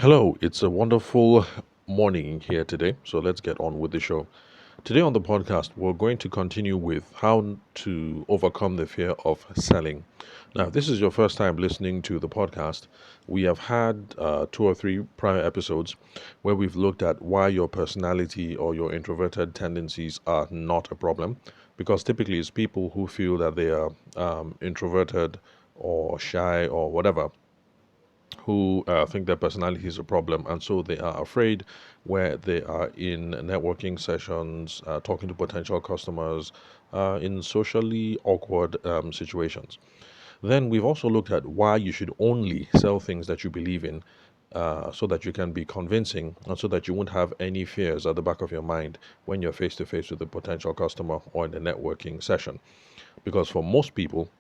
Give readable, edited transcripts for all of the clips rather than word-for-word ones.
Hello, it's a wonderful morning here today. So let's get on with the show. Today on the podcast, we're going to continue with how to overcome the fear of selling. Now, if this is your first time listening to the podcast, we have had two or three prior episodes where we've looked at why your personality or your introverted tendencies are not a problem. Because typically, it's people who feel that they are introverted or shy or whatever who think their personality is a problem, and so they are afraid where they are in networking sessions, talking to potential customers, in socially awkward situations. Then we've also looked at why you should only sell things that you believe in. So that you can be convincing and so that you won't have any fears at the back of your mind when you're face to face with a potential customer or in a networking session. Because for most people,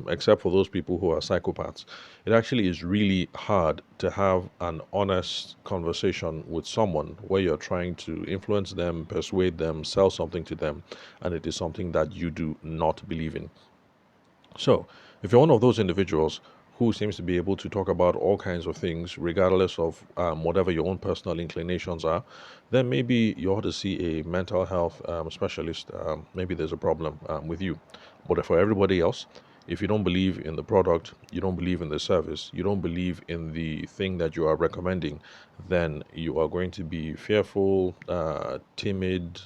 except for those people who are psychopaths, it actually is really hard to have an honest conversation with someone where you're trying to influence them, persuade them, sell something to them, and it is something that you do not believe in. So, if you're one of those individuals who seems to be able to talk about all kinds of things, regardless of whatever your own personal inclinations are, then maybe you ought to see a mental health specialist. Maybe there's a problem with you. But for everybody else, if you don't believe in the product, you don't believe in the service, you don't believe in the thing that you are recommending, then you are going to be fearful, timid,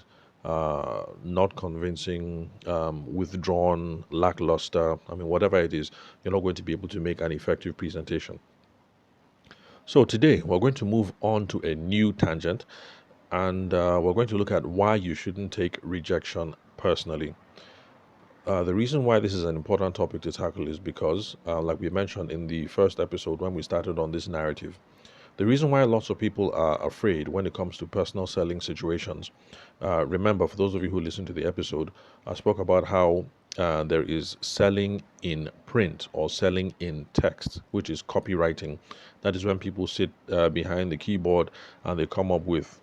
not convincing, withdrawn, lackluster. I mean, whatever it is, you're not going to be able to make an effective presentation. So, today we're going to move on to a new tangent and we're going to look at why you shouldn't take rejection personally. The reason why this is an important topic to tackle is because, like we mentioned in the first episode when we started on this narrative, the reason why lots of people are afraid when it comes to personal selling situations, remember, for those of you who listened to the episode, I spoke about how there is selling in print or selling in text, which is copywriting. That is when people sit behind the keyboard and they come up with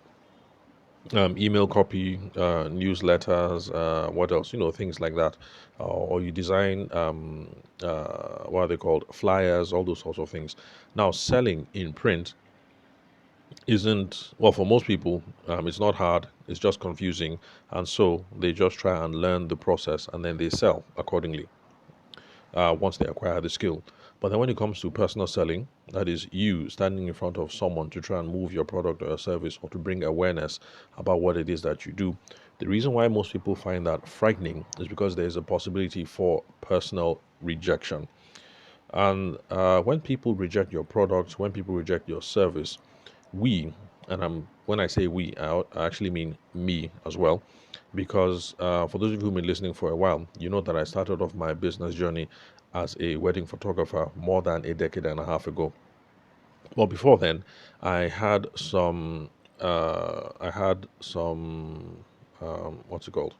email copy, newsletters, what else, things like that. Or you design, what are they called? Flyers, all those sorts of things. Now, selling in print isn't, well, for most people, it's not hard, it's just confusing. And so they just try and learn the process and then they sell accordingly once they acquire the skill. But then when it comes to personal selling, that is you standing in front of someone to try and move your product or your service or to bring awareness about what it is that you do. The reason why most people find that frightening is because there is a possibility for personal rejection. And when people reject your product, when people reject your service, we, and when I say we, I actually mean me as well, because for those of you who've been listening for a while, you know that I started off my business journey as a wedding photographer more than a decade and a half ago. Well, before then, I had some, what's it called?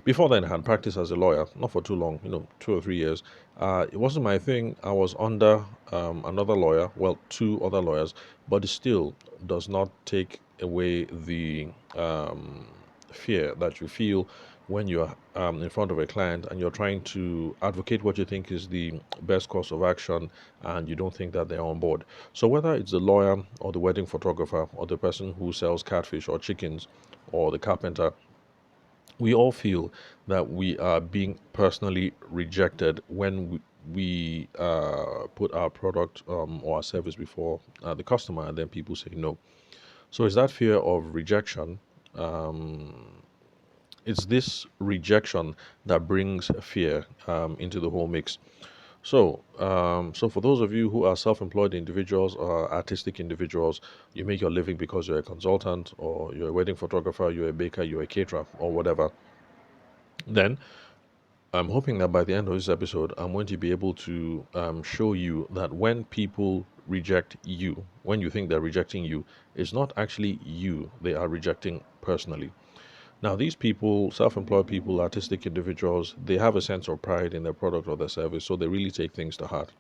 Before then, I had practiced as a lawyer, not for too long, 2 or 3 years. It wasn't my thing. I was under another lawyer, well, two other lawyers, but it still does not take away the fear that you feel when you're in front of a client and you're trying to advocate what you think is the best course of action and you don't think that they're on board. So, whether it's the lawyer or the wedding photographer or the person who sells catfish or chickens or the carpenter, we all feel that we are being personally rejected when we put our product or our service before the customer and then people say no. So it's that fear of rejection. It's this rejection that brings fear into the whole mix. So for those of you who are self-employed individuals or artistic individuals, you make your living because you're a consultant or you're a wedding photographer, you're a baker, you're a caterer, or whatever. Then I'm hoping that by the end of this episode, I'm going to be able to show you that when people reject you, when you think they're rejecting you, it's not actually you they are rejecting personally. Now, these people, self employed people, artistic individuals, they have a sense of pride in their product or their service, so they really take things to heart.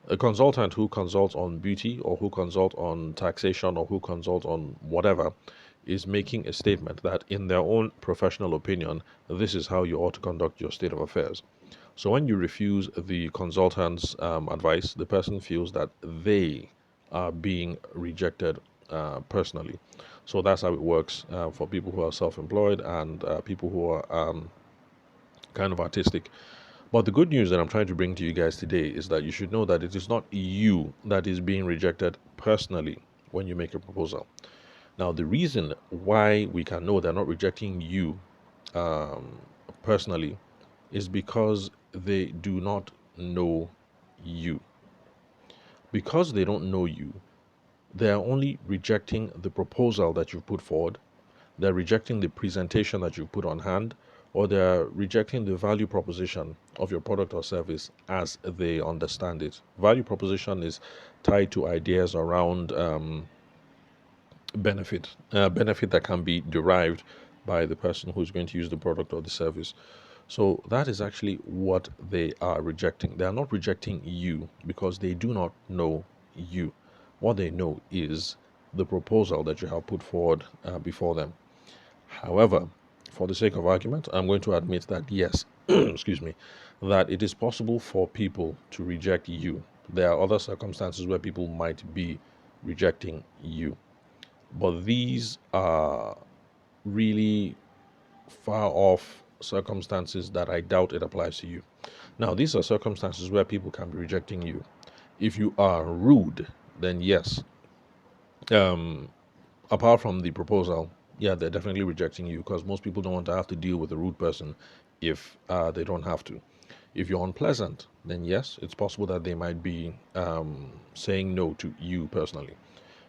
A consultant who consults on beauty or who consults on taxation or who consults on whatever is making a statement that, in their own professional opinion, this is how you ought to conduct your state of affairs. So when you refuse the consultant's advice, the person feels that they are being rejected personally. So that's how it works for people who are self-employed and people who are kind of artistic. But the good news that I'm trying to bring to you guys today is that you should know that it is not you that is being rejected personally when you make a proposal. Now, the reason why we can know they're not rejecting you um, personally is because they do not know you. Because they don't know you, they are only rejecting the proposal that you've put forward. They're rejecting the presentation that you put on hand, or they're rejecting the value proposition of your product or service as they understand it. Value proposition is tied to ideas around benefit that can be derived by the person who's going to use the product or the service. So that is actually what they are rejecting. They are not rejecting you because they do not know you. What they know is the proposal that you have put forward before them. However, for the sake of argument, I'm going to admit that yes, excuse me, that it is possible for people to reject you. There are other circumstances where people might be rejecting you, but these are really far off circumstances that I doubt it applies to you. Now, these are circumstances where people can be rejecting you. If you are rude, then yes. Um, Apart from the proposal, yeah, they're definitely rejecting you because most people don't want to have to deal with a rude person if they don't have to. If you're unpleasant, then yes, it's possible that they might be saying no to you personally.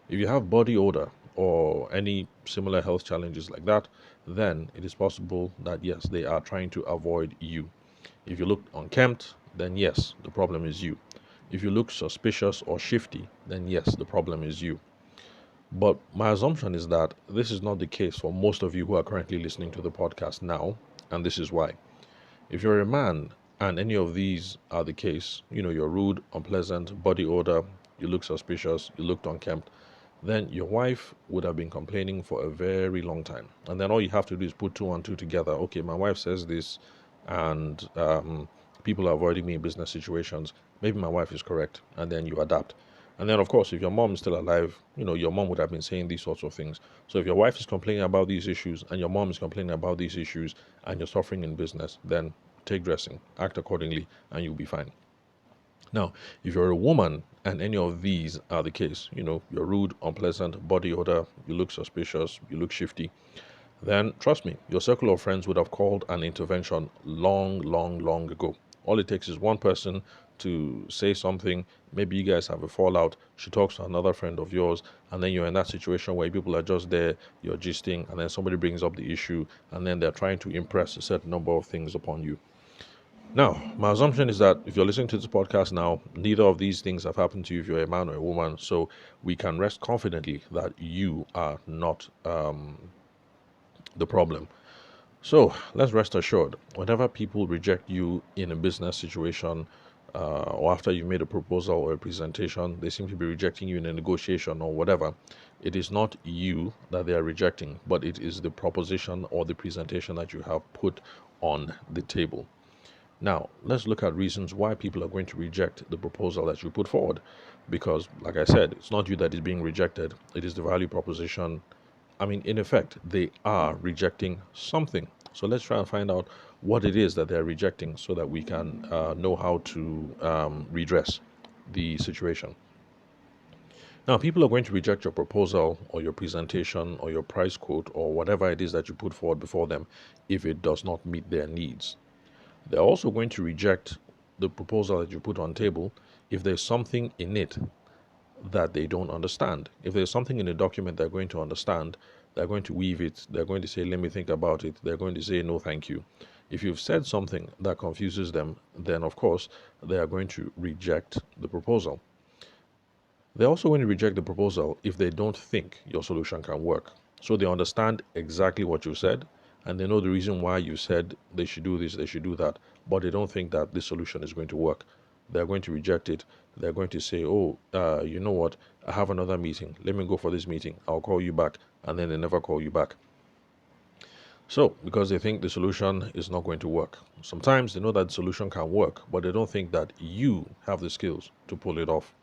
If you have body odor or any similar health challenges like that, then it is possible that yes, they are trying to avoid you. If you look unkempt, then yes, the problem is you. If you look suspicious or shifty, then yes, the problem is you. But my assumption is that this is not the case for most of you who are currently listening to the podcast now, and this is why. If you're a man and any of these are the case, you're rude, unpleasant, body odor, you look suspicious, you looked unkempt, then your wife would have been complaining for a very long time. And then all you have to do is put two and two together. Okay, my wife says this, and people are avoiding me in business situations. Maybe my wife is correct. And then you adapt. And then, of course, if your mom is still alive, your mom would have been saying these sorts of things. So if your wife is complaining about these issues and your mom is complaining about these issues and you're suffering in business, then take dressing, act accordingly, and you'll be fine. Now, if you're a woman and any of these are the case, you're rude, unpleasant, body odor, you look suspicious, you look shifty, then trust me, your circle of friends would have called an intervention long, long, long ago. All it takes is one person to say something. Maybe you guys have a fallout. She talks to another friend of yours, and then you're in that situation where people are just there, you're gisting, and then somebody brings up the issue, and then they're trying to impress a certain number of things upon you. Now, my assumption is that if you're listening to this podcast now, neither of these things have happened to you if you're a man or a woman. So we can rest confidently that you are not the problem. So let's rest assured whenever people reject you in a business situation or after you've made a proposal or a presentation, they seem to be rejecting you in a negotiation or whatever. It is not you that they are rejecting, but it is the proposition or the presentation that you have put on the table. Now, let's look at reasons why people are going to reject the proposal that you put forward. Because, like I said, it's not you that is being rejected, it is the value proposition. I mean, in effect, they are rejecting something. So let's try and find out what it is that they're rejecting so that we can know how to redress the situation. Now, people are going to reject your proposal or your presentation or your price quote or whatever it is that you put forward before them if it does not meet their needs. They're also going to reject the proposal that you put on table if there's something in it that they don't understand. If there's something in a document they're going to understand, they're going to weave it, they're going to say, let me think about it, they're going to say, no, thank you. If you've said something that confuses them, then of course they are going to reject the proposal. They're also going to reject the proposal if they don't think your solution can work. So they understand exactly what you said and they know the reason why you said they should do this, they should do that, but they don't think that this solution is going to work. They're going to reject it. They're going to say, oh, you know what? I have another meeting. Let me go for this meeting. I'll call you back. And then they never call you back. So, because they think the solution is not going to work. Sometimes they know that the solution can work, but they don't think that you have the skills to pull it off.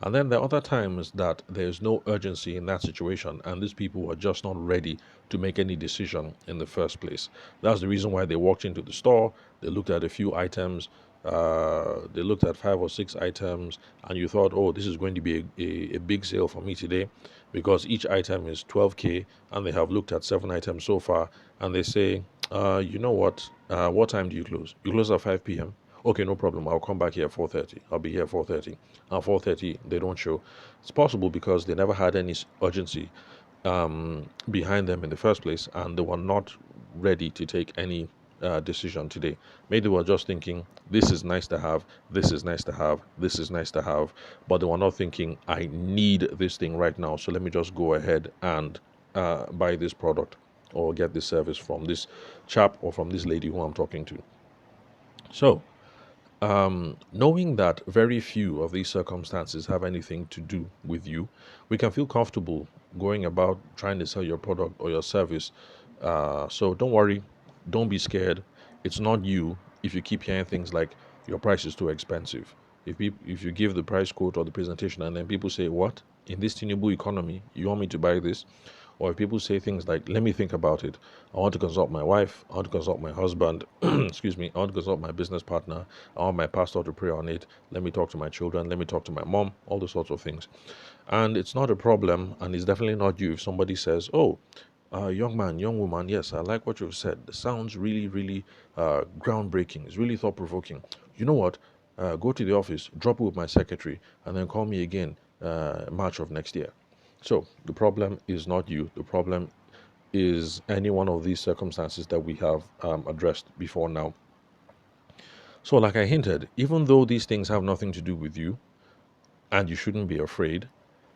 And then there are other times that there's no urgency in that situation, and these people were just not ready to make any decision in the first place. That's the reason why they walked into the store, they looked at a few items, they looked at 5 or 6 items, and you thought, oh, this is going to be a big sale for me today because each item is 12K, and they have looked at 7 items so far, and they say, you know what time do you close? You close at 5 p.m. Okay, no problem. I'll come back here at 4:30. I'll be here at 4:30. At 4:30, they don't show. It's possible because they never had any urgency behind them in the first place, and they were not ready to take any decision today. Maybe they were just thinking, this is nice to have, this is nice to have, this is nice to have, but they were not thinking, I need this thing right now, so let me just go ahead and buy this product or get this service from this chap or from this lady who I'm talking to. So, knowing that very few of these circumstances have anything to do with you, we can feel comfortable going about trying to sell your product or your service. So don't worry, don't be scared. It's not you if you keep hearing things like your price is too expensive. If you give the price quote or the presentation and then people say, what? In this Tinubu economy, you want me to buy this? Or if people say things like, let me think about it, I want to consult my wife, I want to consult my husband, excuse me, I want to consult my business partner, I want my pastor to pray on it, let me talk to my children, let me talk to my mom, all those sorts of things. And it's not a problem, and it's definitely not you if somebody says, oh, young man, young woman, yes, I like what you've said. It sounds really, really groundbreaking. It's really thought provoking. You know what? Go to the office, drop it with my secretary, and then call me again March of next year. So the problem is not you. The problem is any one of these circumstances that we have addressed before now. So, like I hinted, even though these things have nothing to do with you and you shouldn't be afraid,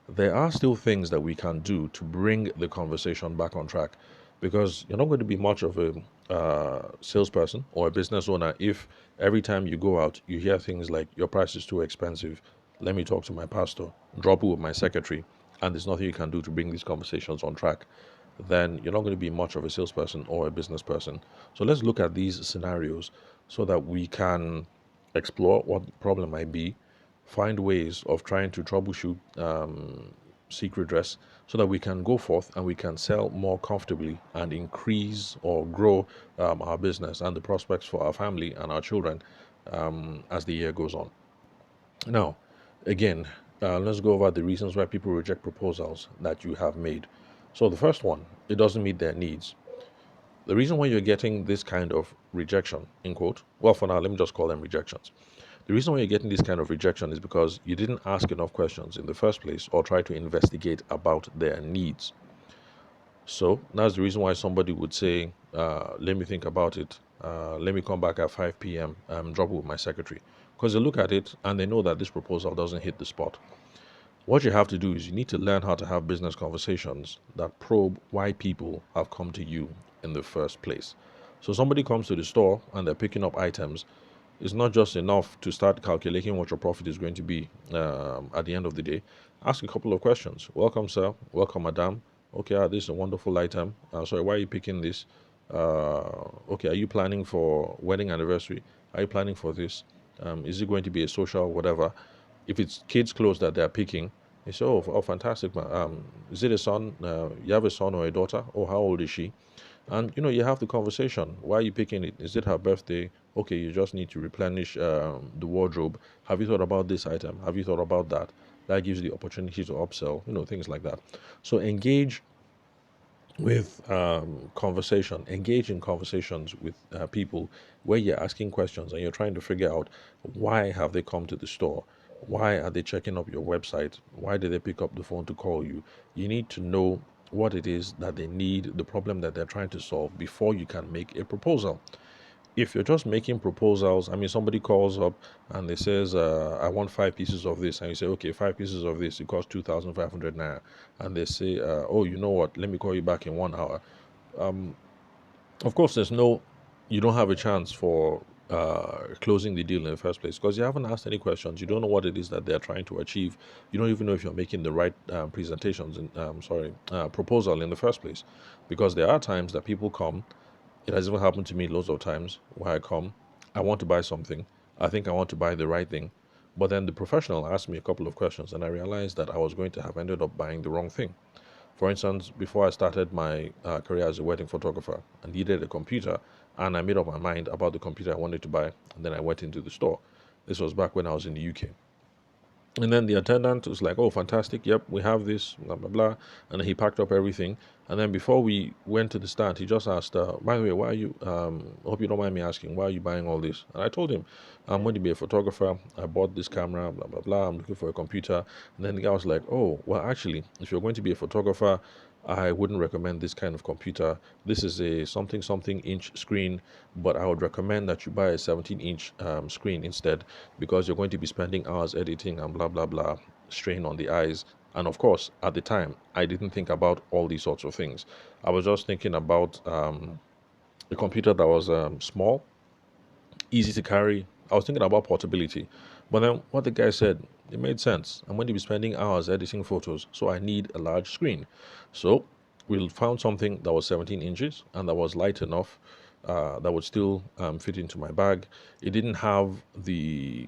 there are still things that we can do to bring the conversation back on track because you're not going to be much of a salesperson or a business owner if every time you go out you hear things like your price is too expensive, let me talk to my pastor, drop it with my secretary, and there's nothing you can do to bring these conversations on track. Then you're not going to be much of a salesperson or a business person. So let's look at these scenarios so that we can explore what the problem might be, find ways of trying to troubleshoot, seek redress, so that we can go forth and we can sell more comfortably and increase or grow our business and the prospects for our family and our children as the year goes on. Now, again, let's go over the reasons why people reject proposals that you have made. So, the first one, it doesn't meet their needs. The reason why you're getting this kind of rejection, in quote, well, for now, let me just call them rejections. The reason why you're getting this kind of rejection is because you didn't ask enough questions in the first place or try to investigate about their needs. So that's the reason why somebody would say, let me think about it. Let me come back at 5 p.m. Drop it with my secretary. Because they look at it and they know that this proposal doesn't hit the spot. What you have to do is you need to learn how to have business conversations that probe why people have come to you in the first place. So somebody comes to the store and they're picking up items. It's not just enough to start calculating what your profit is going to be at the end of the day. Ask a couple of questions. Welcome, sir. Welcome, madam. Okay, this is a wonderful item. Sorry, why are you picking this? Okay, are you planning for wedding anniversary? Are you planning for this? Is it going to be a social whatever? If it's kids' clothes that they're picking, they say, oh, fantastic. Is it a son? You have a son or a daughter? Oh, how old is she? And you have the conversation. Why are you picking it? Is it her birthday? Okay, you just need to replenish the wardrobe. Have you thought about this item? Have you thought about that? That gives you the opportunity to upsell, things like that. So engage with conversation, engage in conversations with people where you're asking questions and you're trying to figure out why have they come to the store? Why are they checking up your website? Why did they pick up the phone to call you? You need to know what it is that they need, the problem that they're trying to solve before you can make a proposal. If you're just making proposals, I mean, somebody calls up and they says, I want 5 pieces of this, and you say, okay, 5 pieces of this, it costs 2,500 naira, and they say, oh, you know what, let me call you back in 1 hour. Of course, you don't have a chance for closing the deal in the first place because you haven't asked any questions. You don't know what it is that they're trying to achieve. You don't even know if you're making the right presentations and proposal in the first place, because there are times that people come. It has even happened to me loads of times where I come, I want to buy something. I think I want to buy the right thing. But then the professional asked me a couple of questions, and I realized that I was going to have ended up buying the wrong thing. For instance, before I started my career as a wedding photographer, I needed a computer, and I made up my mind about the computer I wanted to buy, and then I went into the store. This was back when I was in the UK. And then the attendant was like, "Oh, fantastic! Yep, we have this, blah blah blah." And he packed up everything. And then before we went to the stand, he just asked, "By the way, why are you? Hope you don't mind me asking, why are you buying all this?" And I told him, "I'm going to be a photographer. I bought this camera, blah blah blah. I'm looking for a computer." And then the guy was like, "Oh, well, actually, if you're going to be a photographer, I wouldn't recommend this kind of computer. This is a something something inch screen, but I would recommend that you buy a 17-inch screen instead, because you're going to be spending hours editing and blah blah blah, strain on the eyes." And of course, at the time, I didn't think about all these sorts of things. I was just thinking about a computer that was small, easy to carry. I was thinking about portability. But then what the guy said, it made sense. I'm going to be spending hours editing photos, so I need a large screen. So we found something that was 17 inches and that was light enough, that would still fit into my bag. It didn't have the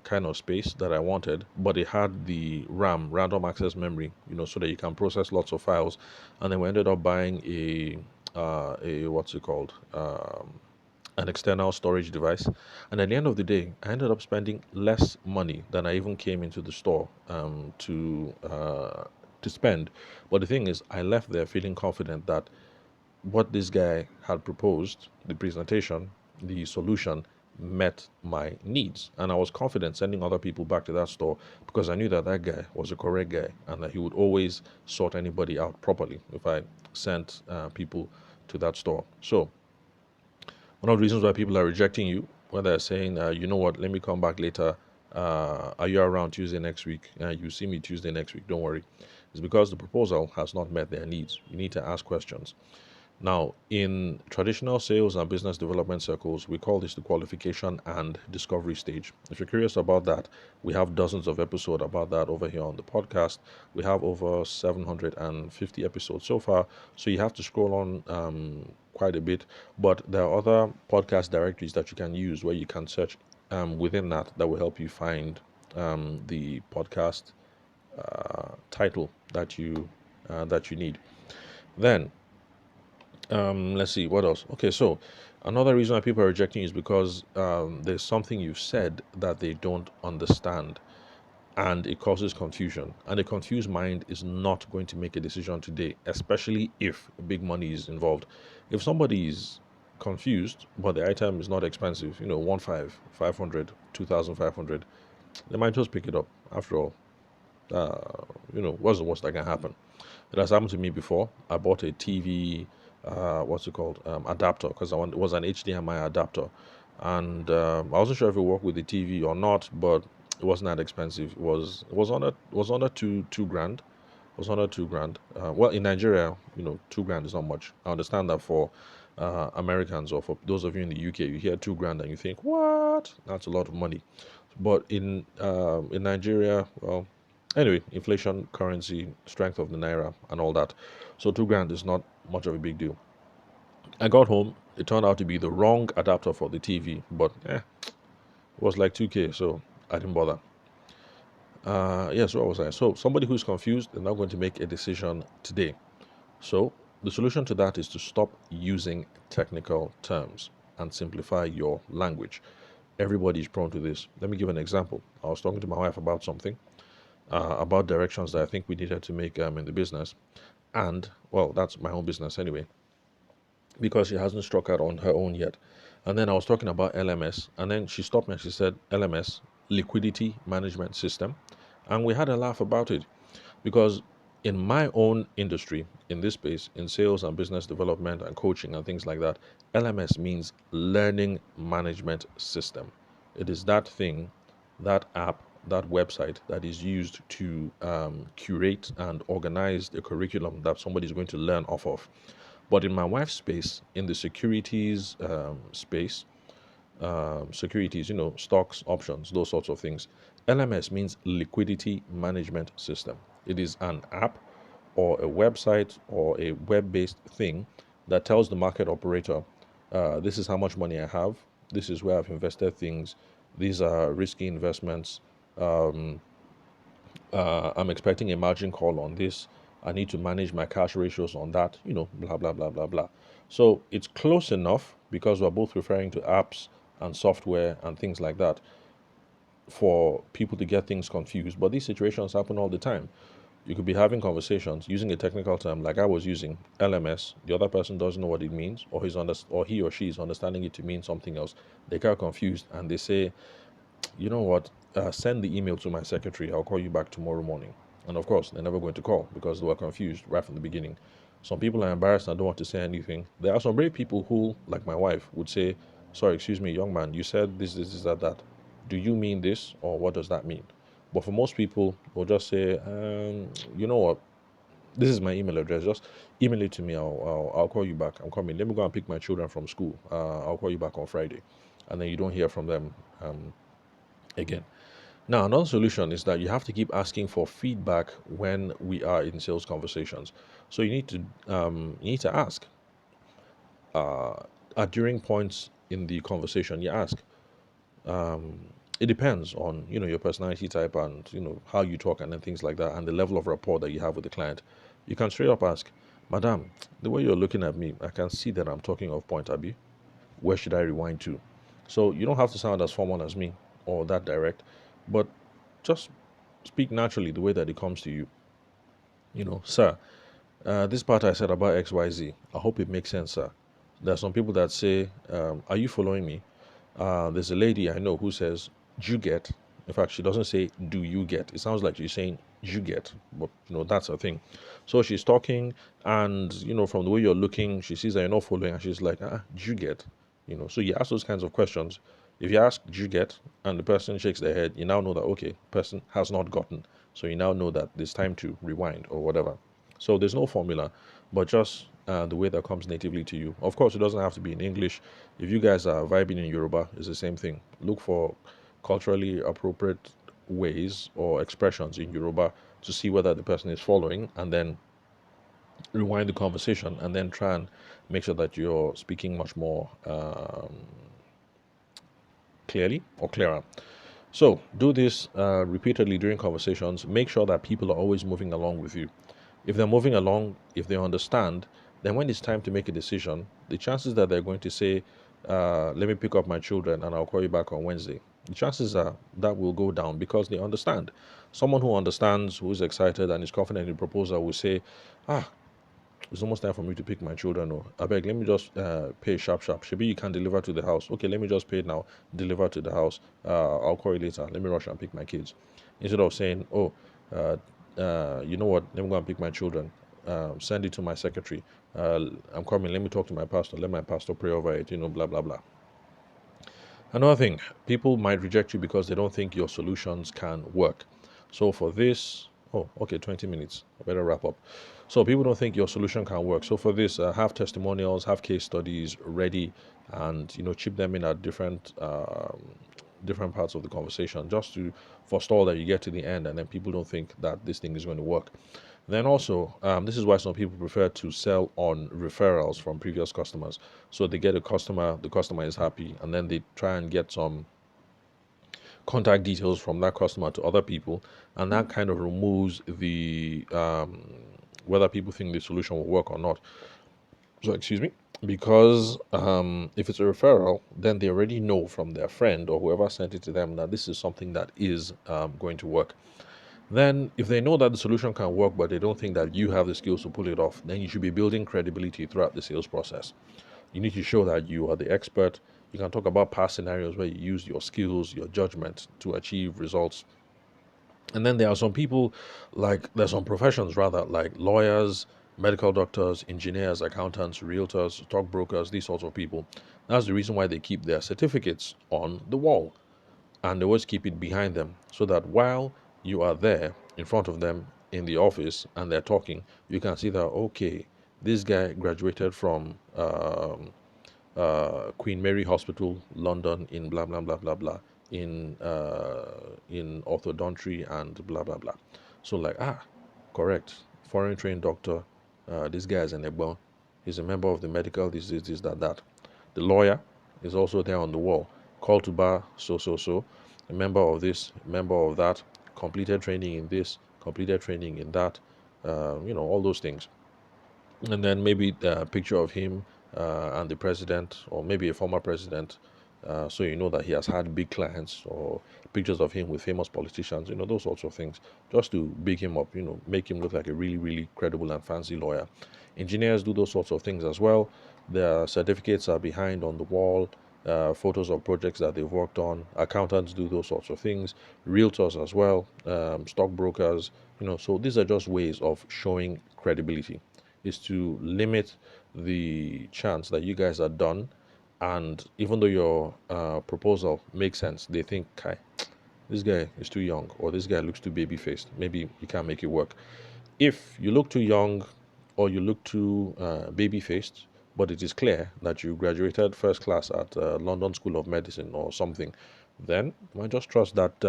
kind of space that I wanted, but it had the RAM, random access memory, so that you can process lots of files. And then we ended up buying a what's it called? An external storage device. And at the end of the day, I ended up spending less money than I even came into the store to spend. But the thing is, I left there feeling confident that what this guy had proposed, the presentation, the solution, met my needs. And I was confident sending other people back to that store because I knew that that guy was a correct guy and that he would always sort anybody out properly if I sent people to that store. So one of the reasons why people are rejecting you, when they're saying, you know what, let me come back later. Are you around Tuesday next week? You see me Tuesday next week, don't worry. It's because the proposal has not met their needs. You need to ask questions. Now, in traditional sales and business development circles, we call this the qualification and discovery stage. If you're curious about that, we have dozens of episodes about that over here on the podcast. We have over 750 episodes so far, so you have to scroll on quite a bit. But there are other podcast directories that you can use where you can search within that will help you find the podcast title that you need. Then let's see what else. Okay, so another reason why people are rejecting you is because there's something you've said that they don't understand, and it causes confusion. And a confused mind is not going to make a decision today, especially if big money is involved. If somebody is confused, but the item is not expensive, 500, 2,500, they might just pick it up. After all, what's the worst that can happen? It has happened to me before. I bought a TV, what's it called, adapter, because it was an HDMI adapter, and I wasn't sure if it worked with the TV or not, but it wasn't that expensive. It was under two grand. It was under 2 grand. Well, in Nigeria, 2 grand is not much. I understand that for Americans or for those of you in the UK, you hear 2 grand and you think, what? That's a lot of money. But in Nigeria, well, anyway, inflation, currency, strength of the naira, and all that. So 2 grand is not much of a big deal. I got home. It turned out to be the wrong adapter for the TV, but it was like 2K, so I didn't bother. Yes, what was I? So somebody who's confused, they're not going to make a decision today. So the solution to that is to stop using technical terms and simplify your language. Everybody is prone to this. Let me give an example. I was talking to my wife about something, about directions that I think we needed to make in the business. And, well, that's my own business anyway, because she hasn't struck out on her own yet. And then I was talking about LMS, and then she stopped me and she said, LMS, Liquidity Management System. And we had a laugh about it because in my own industry, in this space, in sales and business development and coaching and things like that, LMS means Learning Management System. It is that thing, that app, that website that is used to curate and organize the curriculum that somebody is going to learn off of. But in my wife's space, in the securities space, securities, stocks, options, those sorts of things. LMS means Liquidity Management System. It is an app or a website or a web based thing that tells the market operator, this is how much money I have, this is where I've invested things, these are risky investments, I'm expecting a margin call on this. I need to manage my cash ratios on that, blah, blah, blah, blah, blah. So it's close enough because we're both referring to apps and software and things like that for people to get things confused. But these situations happen all the time. You could be having conversations using a technical term like I was using LMS. The other person doesn't know what it means, or he or she is understanding it to mean something else. They get confused and they say, you know what, send the email to my secretary. I'll call you back tomorrow morning. And of course, they're never going to call because they were confused right from the beginning. Some people are embarrassed and don't want to say anything. There are some brave people who, like my wife, would say, sorry, excuse me, young man, you said this, that, that. Do you mean this, or what does that mean? But for most people, they'll just say, you know what, this is my email address. Just email it to me. I'll call you back. I'm coming. Let me go and pick my children from school. I'll call you back on Friday. And then you don't hear from them again. Now, another solution is that you have to keep asking for feedback when we are in sales conversations. So you need to ask uh, at during points in the conversation. You ask. Um, it depends on your personality type and how you talk and then things like that and the level of rapport that you have with the client. You can straight up ask, "Madam, the way you're looking at me, I can see that I'm talking off point, Abby. Where should I rewind to?" So you don't have to sound as formal as me or that direct, but just speak naturally the way that it comes to you. Sir, this part I said about XYZ, I hope it makes sense, sir. There are some people that say, are you following me? There's a lady I know who says, "You get." In fact, she doesn't say, "Do you get?" It sounds like she's saying, "You get." But, that's a thing. So she's talking, and, from the way you're looking, she sees that you're not following, and she's like, "Do you get?" So you ask those kinds of questions. If you ask, "Do you get?" and the person shakes their head, you now know that, okay, person has not gotten. So you now know that it's time to rewind or whatever. So there's no formula, but just the way that comes natively to you. Of course, it doesn't have to be in English. If you guys are vibing in Yoruba, it's the same thing. Look for culturally appropriate ways or expressions in Yoruba to see whether the person is following, and then rewind the conversation, and then try and make sure that you're speaking much more clearly or clearer. So do this repeatedly during conversations. Make sure that people are always moving along with you. If they're moving along, if they understand, then when it's time to make a decision, the chances that they're going to say, let me pick up my children and I'll call you back on Wednesday, the chances are that will go down because they understand. Someone who understands, who's excited and is confident in the proposal will say, ah, it's almost time for me to pick my children. Oh, I beg, let me just pay sharp, sharp. Maybe you can deliver to the house. Okay, let me just pay now, deliver to the house. I'll call you later. Let me rush and pick my kids. Instead of saying, oh, uh, you know what, let me go and pick my children. Send it to my secretary. I'm coming. Let me talk to my pastor. Let my pastor pray over it. Blah, blah, blah. Another thing, people might reject you because they don't think your solutions can work. So for this, oh, okay, 20 minutes. I better wrap up. So people don't think your solution can work. So for this, have testimonials, have case studies ready, and chip them in at different parts of the conversation, just to forestall that you get to the end, and then people don't think that this thing is going to work. Then also, this is why some people prefer to sell on referrals from previous customers. So they get a customer, the customer is happy, and then they try and get some contact details from that customer to other people, and that kind of removes the whether people think the solution will work or not. So, excuse me. Because if it's a referral, then they already know from their friend or whoever sent it to them that this is something that is going to work. Then, if they know that the solution can work, but they don't think that you have the skills to pull it off, then you should be building credibility throughout the sales process. You need to show that you are the expert. You can talk about past scenarios where you use your skills, your judgment to achieve results. And then there are some people, there's some professions rather, like lawyers, medical doctors, engineers, accountants, realtors, stockbrokers, these sorts of people. That's the reason why they keep their certificates on the wall, and they always keep it behind them so that while you are there in front of them in the office and they're talking, you can see that, okay, this guy graduated from Queen Mary Hospital, London, in blah blah blah blah blah, in orthodontry and blah blah blah. So correct, foreign trained doctor. This guy is an Ebon. He's a member of the medical this that that. The lawyer is also there on the wall. Call to bar so so so. a member of this, a member of that, completed training in this, completed training in that, all those things. And then maybe a picture of him and the president, or maybe a former president, so you know that he has had big clients, or pictures of him with famous politicians, those sorts of things, just to big him up, make him look like a really, really credible and fancy lawyer. Engineers do those sorts of things as well. Their certificates are behind on the wall, photos of projects that they've worked on. Accountants do those sorts of things, realtors as well, stockbrokers, so these are just ways of showing credibility, is to limit the chance that you guys are done. And even though your proposal makes sense, they think, Kai, this guy is too young, or this guy looks too baby faced. Maybe he can't make it work. If you look too young or you look too baby faced, but it is clear that you graduated first class at London School of Medicine or something, then I just trust that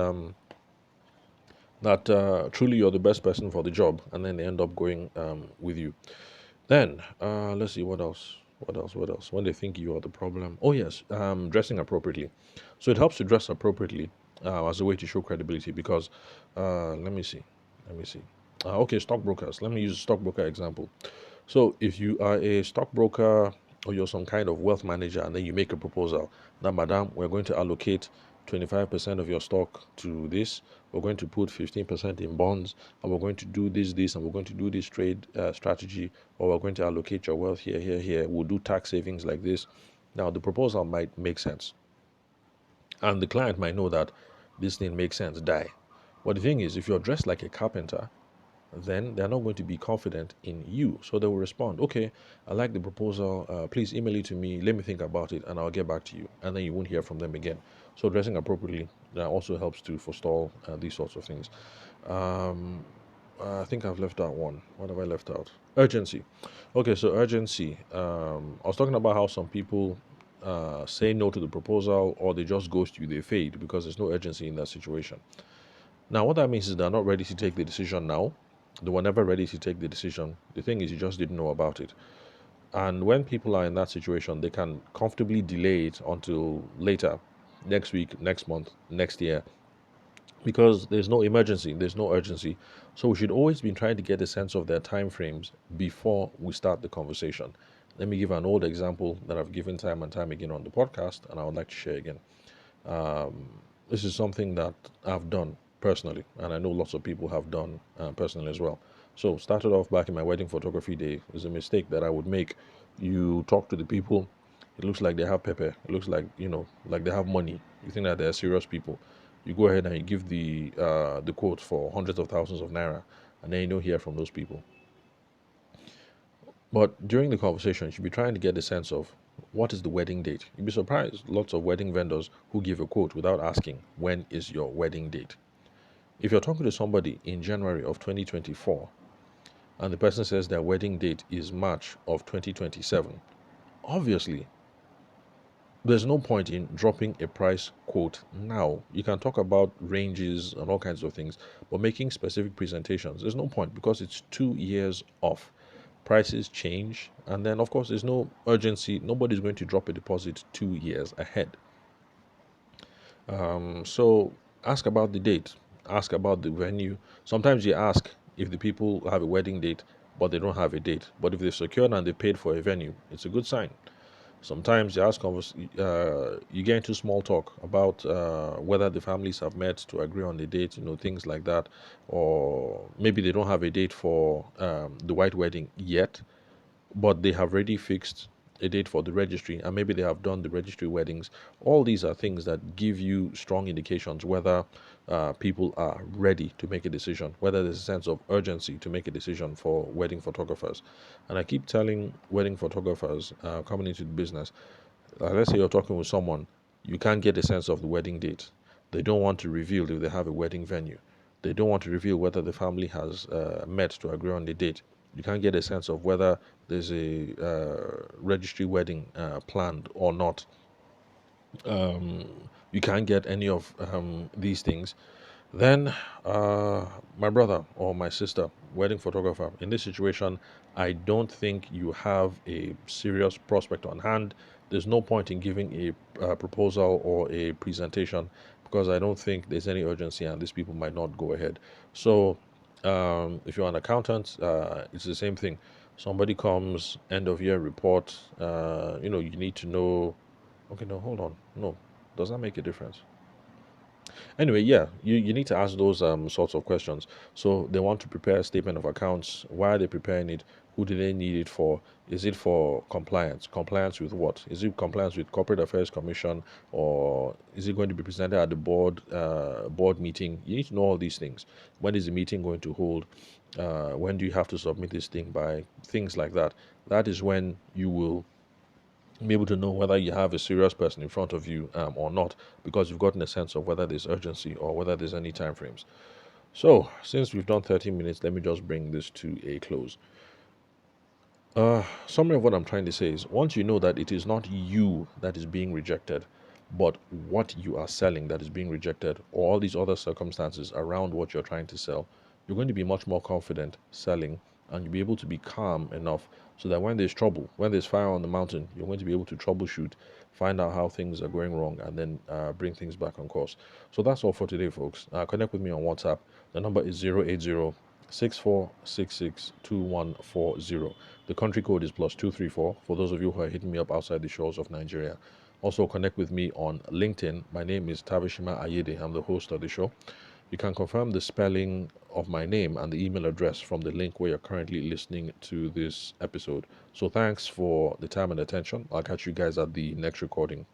truly you're the best person for the job, and then they end up going with you. Then let's see what else. What else? What else? When they think you are the problem. Oh yes, dressing appropriately. So it helps to dress appropriately as a way to show credibility. Because let me see, let me see. Okay, stockbrokers. Let me use a stockbroker example. So if you are a stockbroker, or you're some kind of wealth manager, and then you make a proposal that, madam, we're going to allocate 25% of your stock to this, we're going to put 15% in bonds, and we're going to do this, and we're going to do this trade strategy, or we're going to allocate your wealth here, here, here. We'll do tax savings like this. Now, the proposal might make sense, and the client might know that this thing makes sense, die. But the thing is, if you're dressed like a carpenter, then they're not going to be confident in you. So they will respond, okay, I like the proposal. Please email it to me. Let me think about it, and I'll get back to you. And then you won't hear from them again. So dressing appropriately also helps to forestall these sorts of things. Um, I think I've left out one. What have I left out? Urgency. Okay, so urgency. I was talking about how some people say no to the proposal, or they just ghost you, they fade because there's no urgency in that situation. Now, what that means is they're not ready to take the decision now. They were never ready to take the decision. The thing is, you just didn't know about it. And when people are in that situation, they can comfortably delay it until later, next week, next month, next year, because there's no emergency, there's no urgency. So we should always be trying to get a sense of their time frames before we start the conversation. Let me give an old example that I've given time and time again on the podcast, and I would like to share again. Um, this is something that I've done personally, and I know lots of people have done personally as well. So, started off back in my wedding photography day. Is a mistake that I would make. You talk to the people, it looks like they have pepper. It looks like like they have money. You think that they're serious people. You go ahead and you give the quote for hundreds of thousands of naira, and then you don't hear from those people. But during the conversation, you should be trying to get a sense of what is the wedding date. You'd be surprised, lots of wedding vendors who give a quote without asking, when is your wedding date? If you're talking to somebody in January of 2024 and the person says their wedding date is March of 2027, obviously there's no point in dropping a price quote now. You can talk about ranges and all kinds of things, but making specific presentations, there's no point because it's 2 years off. Prices change, and then, of course, there's no urgency. Nobody's going to drop a deposit 2 years ahead. So ask about the date, ask about the venue. Sometimes you ask if the people have a wedding date, but they don't have a date. But if they've secured and they paid for a venue, it's a good sign. Sometimes you get into small talk about whether the families have met to agree on the date, things like that, or maybe they don't have a date for the white wedding yet, but they have already fixed a date for the registry, and maybe they have done the registry weddings. All these are things that give you strong indications whether people are ready to make a decision, whether there's a sense of urgency to make a decision for wedding photographers. And I keep telling wedding photographers coming into the business, let's say you're talking with someone, you can't get a sense of the wedding date. They don't want to reveal if they have a wedding venue. They don't want to reveal whether the family has met to agree on the date. You can't get a sense of whether there's a registry wedding planned or not. Um, you can't get any of these things. Then, my brother or my sister, wedding photographer, in this situation, I don't think you have a serious prospect on hand. There's no point in giving a proposal or a presentation because I don't think there's any urgency and these people might not go ahead. So, if you're an accountant, it's the same thing. Somebody comes, end of year report, you need to know. Okay, no, hold on. No, does that make a difference? Anyway, yeah, you need to ask those sorts of questions. So they want to prepare a statement of accounts. Why are they preparing it? Who do they need it for? Is it for compliance? Compliance with what? Is it compliance with Corporate Affairs Commission, or is it going to be presented at the board meeting? You need to know all these things. When is the meeting going to hold? When do you have to submit this thing by? Things like that. That is when you will be able to know whether you have a serious person in front of you or not, because you've gotten a sense of whether there's urgency or whether there's any time frames. So, since we've done 30 minutes, let me just bring this to a close. Summary of what I'm trying to say is, once you know that it is not you that is being rejected, but what you are selling that is being rejected, or all these other circumstances around what you're trying to sell, you're going to be much more confident selling, and you'll be able to be calm enough so that when there's trouble, when there's fire on the mountain, you're going to be able to troubleshoot, find out how things are going wrong, and then bring things back on course. So that's all for today, folks. Connect with me on WhatsApp. The number is 080 6466 2140. The country code is +234 for those of you who are hitting me up outside the shores of Nigeria. Also, connect with me on LinkedIn. My name is Tavishima Ayede. I'm the host of the show. You can confirm the spelling of my name and the email address from the link where you're currently listening to this episode. So, thanks for the time and attention. I'll catch you guys at the next recording.